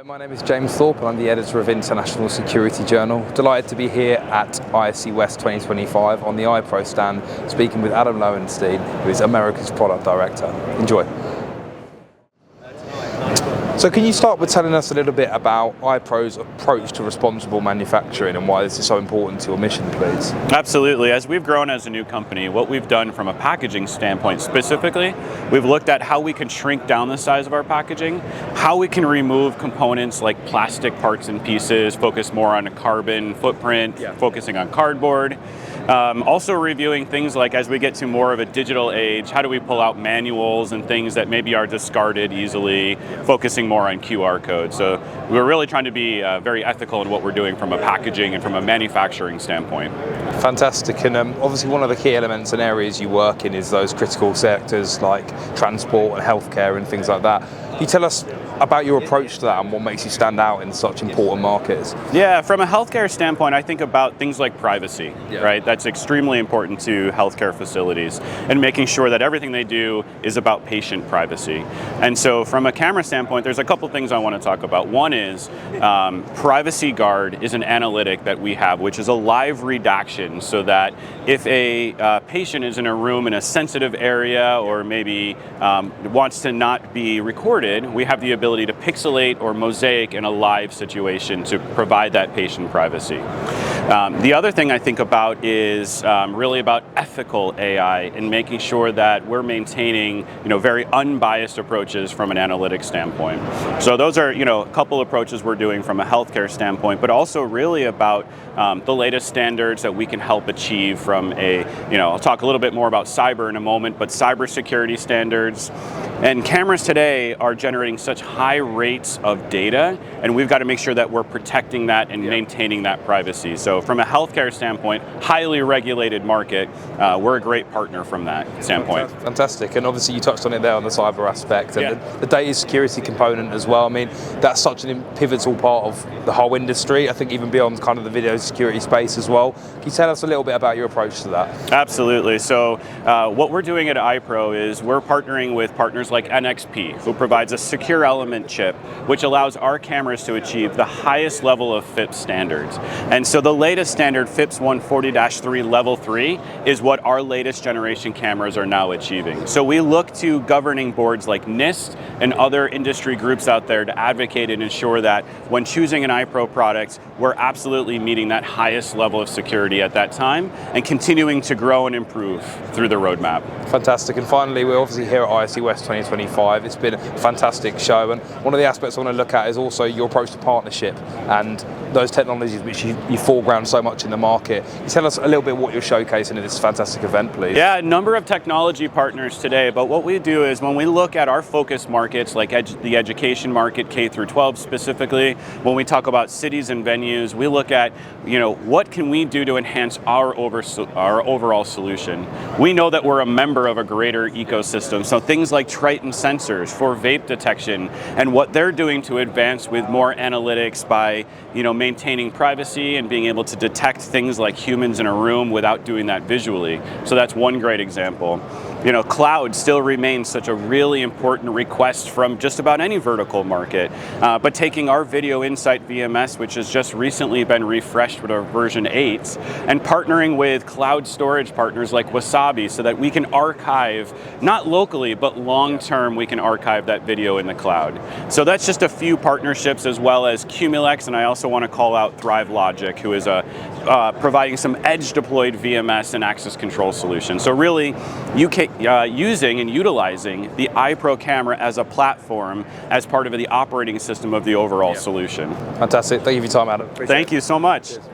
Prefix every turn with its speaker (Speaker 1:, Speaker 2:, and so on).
Speaker 1: Hello, my name is James Thorpe and I'm the editor of International Security Journal. Delighted to be here at ISC West 2025 on the iPro stand, speaking with Adam Lowenstein, who is America's product director. Enjoy. So can you start with telling us a little bit about iPro's approach to responsible manufacturing and why this is so important to your mission, please?
Speaker 2: Absolutely. As we've grown as a new company, what we've done from a packaging standpoint specifically, we've looked at how we can shrink down the size of our packaging, how we can remove components like plastic parts and pieces, focus more on a carbon footprint, focusing on cardboard. Also reviewing things like, as we get to more of a digital age, how do we pull out manuals and things that maybe are discarded easily, focusing more on QR codes. So we're really trying to be very ethical in what we're doing from a packaging and from a manufacturing standpoint.
Speaker 1: Fantastic. And obviously one of the key elements and areas you work in is those critical sectors like transport and healthcare and things like that. Can you tell us about your approach to that and what makes you stand out in such important markets?
Speaker 2: Yeah, from a healthcare standpoint, I think about things like privacy, right? That's extremely important to healthcare facilities and making sure that everything they do is about patient privacy. And so from a camera standpoint, there's a couple things I want to talk about. One is Privacy Guard is an analytic that we have, which is a live redaction, so that if a patient is in a room in a sensitive area or maybe wants to not be recorded, we have the ability to pixelate or mosaic in a live situation to provide that patient privacy. The other thing I think about is really about ethical AI and making sure that we're maintaining, very unbiased approaches from an analytics standpoint. So those are, a couple approaches we're doing from a healthcare standpoint, but also really about the latest standards that we can help achieve from I'll talk a little bit more about cyber in a moment, but cybersecurity standards. And cameras today are generating such high rates of data, and we've got to make sure that we're protecting that and maintaining that privacy. So from a healthcare standpoint, highly regulated market, we're a great partner from that standpoint.
Speaker 1: Fantastic. And obviously you touched on it there on the cyber aspect and the data security component as well. I mean, that's such a pivotal part of the whole industry, I think even beyond kind of the video security space as well. Can you tell us a little bit about your approach to that?
Speaker 2: Absolutely. So what we're doing at iPro is we're partnering with partners like NXP, who provides a secure element chip, which allows our cameras to achieve the highest level of FIPS standards. And so the latest standard, FIPS 140-3 Level 3, is what our latest generation cameras are now achieving. So we look to governing boards like NIST and other industry groups out there to advocate and ensure that when choosing an iPro product, we're absolutely meeting that highest level of security at that time and continuing to grow and improve through the roadmap.
Speaker 1: Fantastic. And finally, we're obviously here at ISC West 2025. It's been a fantastic show, and one of the aspects I want to look at is also your approach to partnership and those technologies which you foreground so much in the market. Can you tell us a little bit what you're showcasing in this fantastic event, please?
Speaker 2: Yeah, a number of technology partners today, but what we do is when we look at our focus markets, like the education market, K through 12 specifically, when we talk about cities and venues, we look at, what can we do to enhance our overall solution? We know that we're a member of a greater ecosystem, so things like Triton sensors for vape detection and what they're doing to advance with more analytics by, maintaining privacy and being able to detect things like humans in a room without doing that visually. So that's one great example. Cloud still remains such a really important request from just about any vertical market, but taking our Video Insight VMS, which has just recently been refreshed with our version 8, and partnering with cloud storage partners like Wasabi so that we can archive, not locally, but long-term we can archive that video in the cloud. So that's just a few partnerships, as well as Cumulex, and I also want to call out Thrive Logic, who is providing some edge-deployed VMS and access control solutions. So really, using and utilizing the iPro camera as a platform as part of the operating system of the overall solution.
Speaker 1: Fantastic. Thank you for your time, Adam.
Speaker 2: Thank you so much.
Speaker 1: Cheers.